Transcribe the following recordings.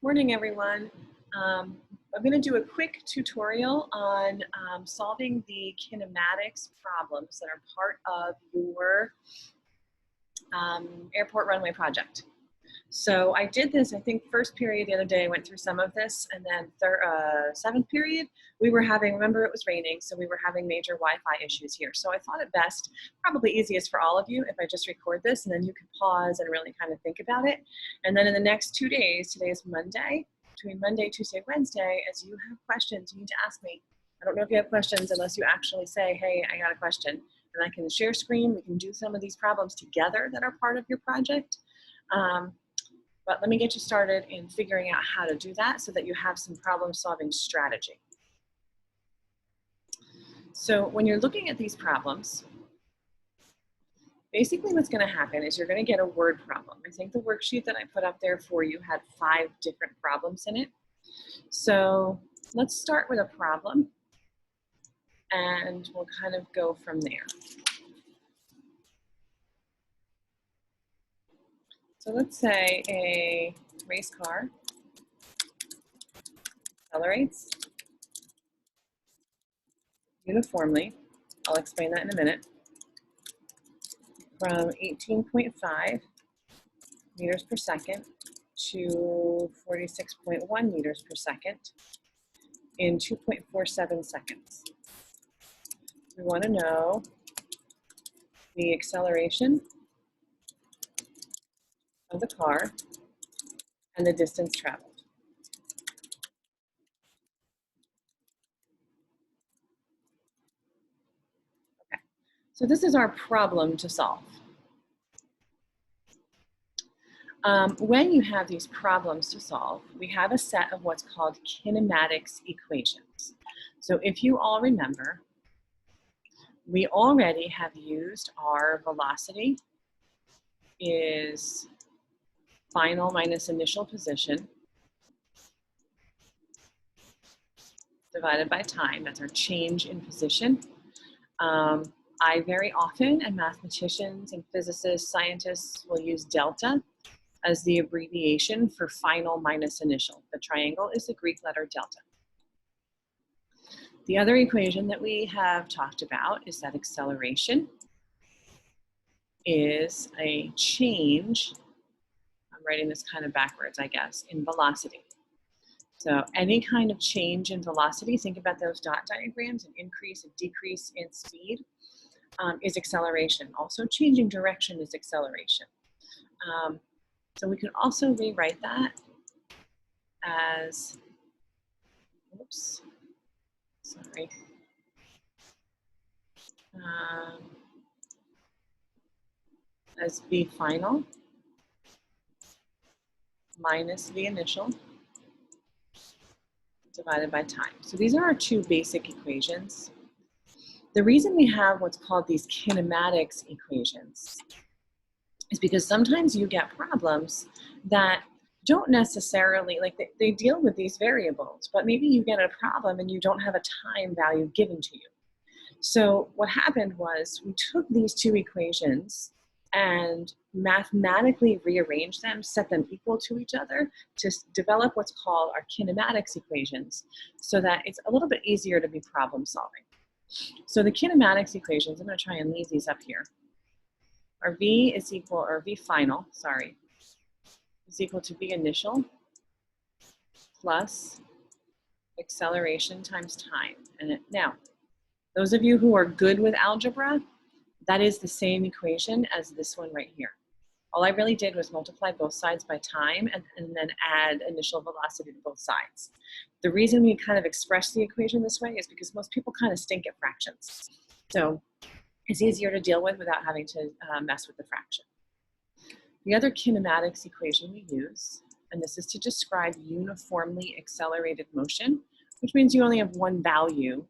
Morning, everyone. I'm going to do a quick tutorial on solving the kinematics problems that are part of your airport runway project. So I did this, I think, first period the other day. I went through some of this, and then seventh period, we were having, remember it was raining, so we were having major Wi-Fi issues here. So I thought it best, probably easiest for all of you, if I just record this, and then you could pause and really kind of think about it. And then in the next 2 days, today is Monday, between Monday, Tuesday, Wednesday, as you have questions, you need to ask me. I don't know if you have questions unless you actually say, hey, I got a question. And I can share screen, we can do some of these problems together that are part of your project. But let me get you started in figuring out how to do that so that you have some problem-solving strategy. So when you're looking at these problems, basically what's going to happen is you're going to get a word problem. I think the worksheet that I put up there for you had 5 different problems in it. So let's start with a problem, and we'll kind of go from there. So let's say a race car accelerates uniformly, I'll explain that in a minute, from 18.5 meters per second to 46.1 meters per second in 2.47 seconds. We want to know the acceleration of the car and the distance traveled. Okay, so this is our problem to solve. When you have these problems to solve, we have a set of what's called kinematics equations. So if you all remember, we already have used our velocity is final minus initial position divided by time. That's our change in position. I very often, and mathematicians and physicists, scientists will use delta as the abbreviation for final minus initial. The triangle is the Greek letter delta. The other equation that we have talked about is that acceleration is a change, I'm writing this kind of backwards, I guess, in velocity. So any kind of change in velocity, think about those dot diagrams, an increase, a decrease in speed is acceleration. Also changing direction is acceleration. So we can also rewrite that as, oops, sorry. As V final minus V initial divided by time. So these are our 2 basic equations. The reason we have what's called these kinematics equations is because sometimes you get problems that don't necessarily, like they deal with these variables, but maybe you get a problem and you don't have a time value given to you. So what happened was we took these 2 equations and mathematically rearranged them, set them equal to each other to develop what's called our kinematics equations so that it's a little bit easier to be problem solving. So the kinematics equations, I'm going to try and leave these up here. Our V is equal, or V final, sorry, is equal to V initial plus acceleration times time. And now, those of you who are good with algebra, that is the same equation as this one right here. All I really did was multiply both sides by time and then add initial velocity to both sides. The reason we kind of express the equation this way is because most people kind of stink at fractions. So it's easier to deal with without having to mess with the fraction. The other kinematics equation we use, and this is to describe uniformly accelerated motion, which means you only have one value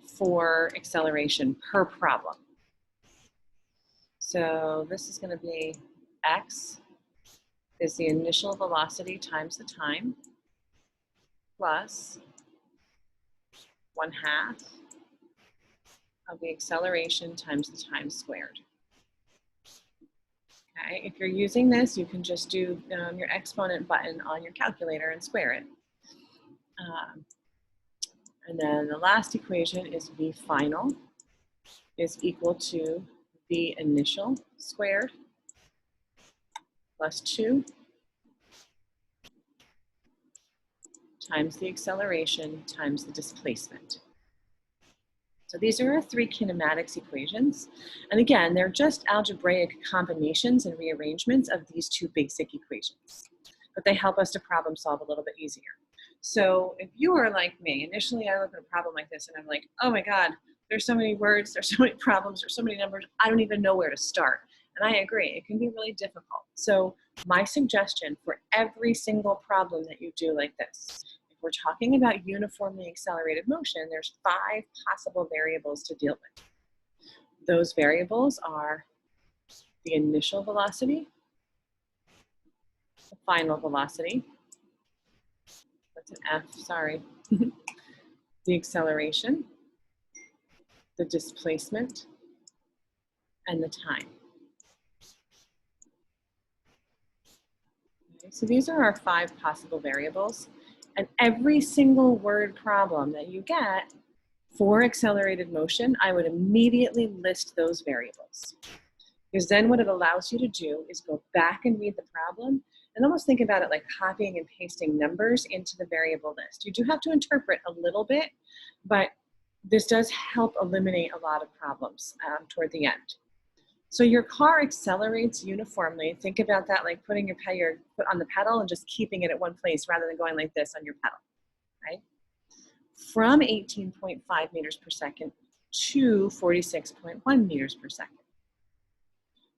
for acceleration per problem. So this is going to be x is the initial velocity times the time plus 1/2 of the acceleration times the time squared. Okay, if you're using this, you can just do your exponent button on your calculator and square it. And then the last equation is V final is equal to V initial squared plus 2 times the acceleration times the displacement. So these are our three kinematics equations. And again, they're just algebraic combinations and rearrangements of these two basic equations. But they help us to problem solve a little bit easier. So if you are like me, initially I look at a problem like this and I'm like, oh my God, there's so many words, there's so many problems, there's so many numbers, I don't even know where to start. And I agree, it can be really difficult. So my suggestion for every single problem that you do like this, we're talking about uniformly accelerated motion, there's 5 possible variables to deal with. Those variables are the initial velocity, the final velocity, that's an F, sorry, the acceleration, the displacement, and the time. Okay, so these are our 5 possible variables, and every single word problem that you get for accelerated motion, I would immediately list those variables. Because then what it allows you to do is go back and read the problem and almost think about it like copying and pasting numbers into the variable list. You do have to interpret a little bit, but this does help eliminate a lot of problems toward the end. So your car accelerates uniformly. Think about that like putting your foot on the pedal and just keeping it at one place rather than going like this on your pedal, right? From 18.5 meters per second to 46.1 meters per second.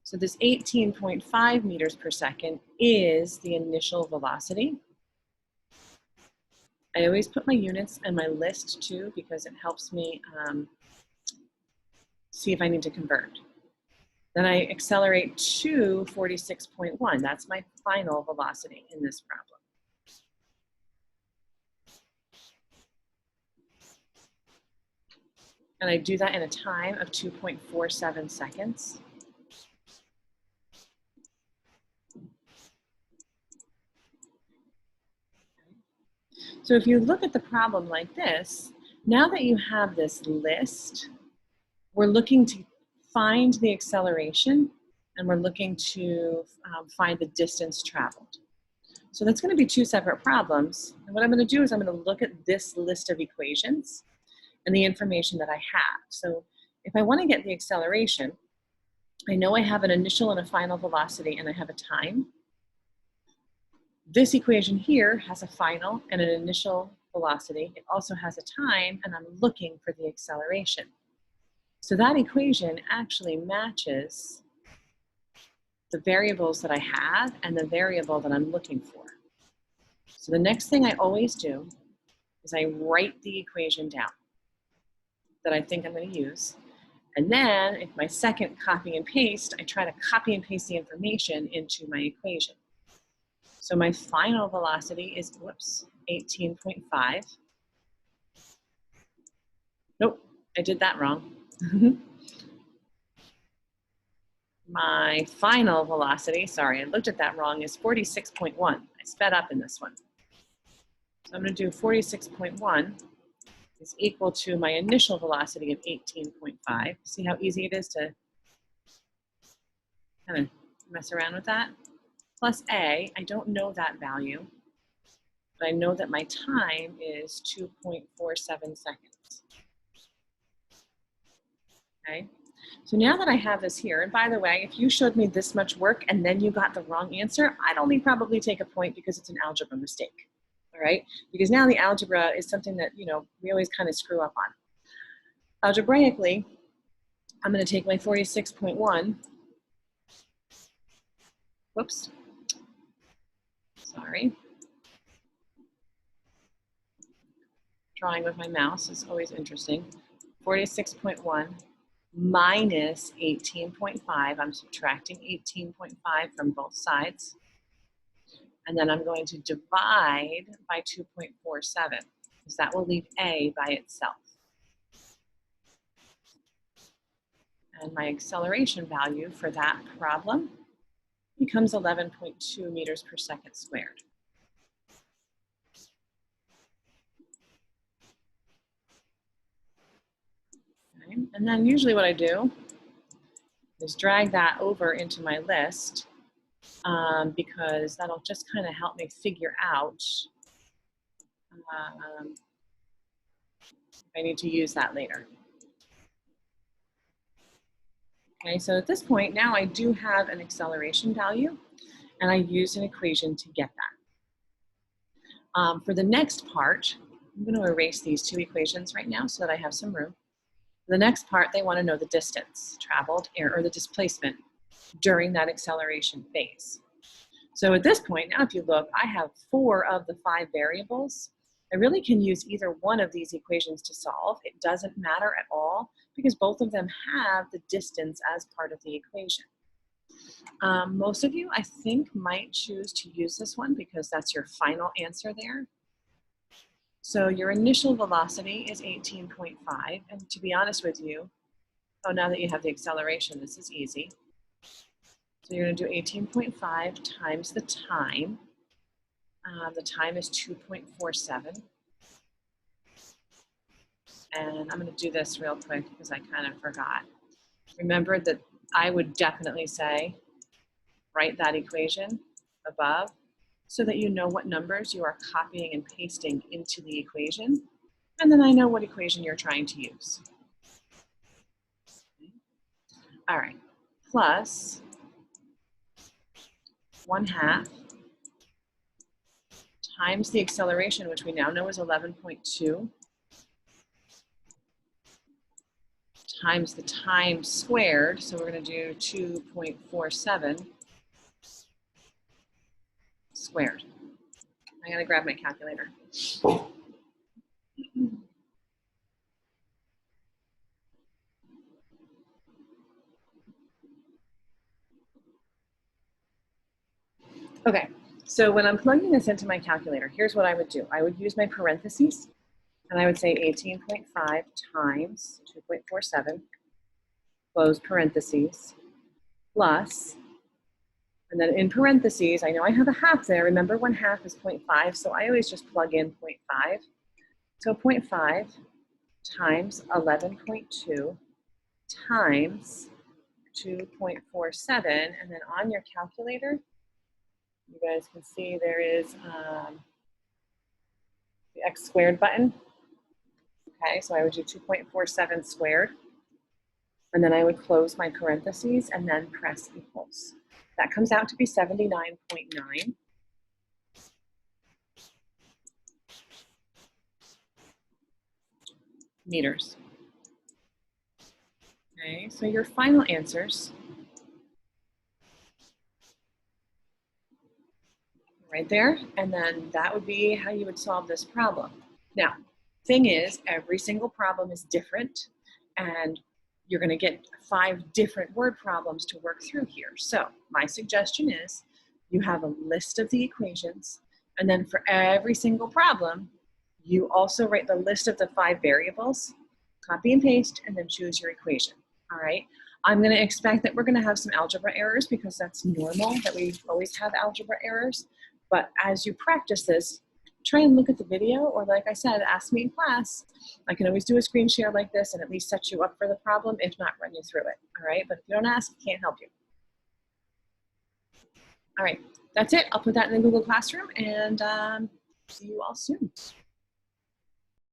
So this 18.5 meters per second is the initial velocity. I always put my units in my list too because it helps me see if I need to convert. Then I accelerate to 46.1. That's my final velocity in this problem. And I do that in a time of 2.47 seconds. So if you look at the problem like this, now that you have this list, we're looking to find the acceleration and we're looking to find the distance traveled. So that's going to be 2 separate problems. And what I'm going to do is I'm going to look at this list of equations and the information that I have. So if I want to get the acceleration, I know I have an initial and a final velocity and I have a time. This equation here has a final and an initial velocity. It also has a time and I'm looking for the acceleration. So that equation actually matches the variables that I have and the variable that I'm looking for. So the next thing I always do is I write the equation down that I think I'm going to use. And then if my second copy and paste, I try to copy and paste the information into my equation. So my final velocity is, 18.5. Nope, I did that wrong. My final velocity, sorry, I looked at that wrong, is 46.1. I sped up in this one. So I'm going to do 46.1 is equal to my initial velocity of 18.5. See how easy it is to kind of mess around with that? Plus A, I don't know that value, but I know that my time is 2.47 seconds. Okay, so now that I have this here, and by the way, if you showed me this much work and then you got the wrong answer, I'd only probably take a point because it's an algebra mistake, all right? Because now the algebra is something that, you know, we always kind of screw up on. Algebraically, I'm going to take my 46.1, whoops, sorry. Drawing with my mouse is always interesting. 46.1 minus 18.5. I'm subtracting 18.5 from both sides. And then I'm going to divide by 2.47 because that will leave A by itself. And my acceleration value for that problem becomes 11.2 meters per second squared. Okay. And then usually what I do is drag that over into my list because that'll just kind of help me figure out if I need to use that later. Okay, so at this point now I do have an acceleration value and I used an equation to get that. For the next part, I'm going to erase these two equations right now so that I have some room. The next part, they want to know the distance traveled or the displacement during that acceleration phase. So at this point, now if you look, I have 4 of the 5 variables. I really can use either one of these equations to solve. It doesn't matter at all because both of them have the distance as part of the equation. Most of you, I think, might choose to use this one because that's your final answer there. So your initial velocity is 18.5, and to be honest with you, oh, now that you have the acceleration, this is easy. So you're going to do 18.5 times the time. The time is 2.47. And I'm going to do this real quick because I kind of forgot. Remember that I would definitely say, write that equation above so that you know what numbers you are copying and pasting into the equation. And then I know what equation you're trying to use. All right, plus 1/2 times the acceleration, which we now know is 11.2, times the time squared, so we're going to do 2.47 squared. I got to grab my calculator. Okay, so when I'm plugging this into my calculator, here's what I would do. I would use my parentheses, and I would say 18.5 times 2.47, close parentheses, plus, and then in parentheses, I know I have a half there. Remember 1/2 is 0.5, so I always just plug in 0.5. So 0.5 times 11.2 times 2.47, and then on your calculator, you guys can see there is the x squared button. Okay, so I would do 2.47 squared, and then I would close my parentheses and then press equals. That comes out to be 79.9. meters. Okay, so your final answers right there, and then that would be how you would solve this problem. Now, thing is, every single problem is different, and you're going to get 5 different word problems to work through here. So my suggestion is you have a list of the equations, and then for every single problem, you also write the list of the 5 variables, copy and paste, and then choose your equation. All right. I'm going to expect that we're going to have some algebra errors because that's normal, that we always have algebra errors. But as you practice this, try and look at the video, or like I said, ask me in class. I can always do a screen share like this and at least set you up for the problem, if not run you through it. All right. But if you don't ask, I can't help you. All right. That's it. I'll put that in the Google Classroom and see you all soon.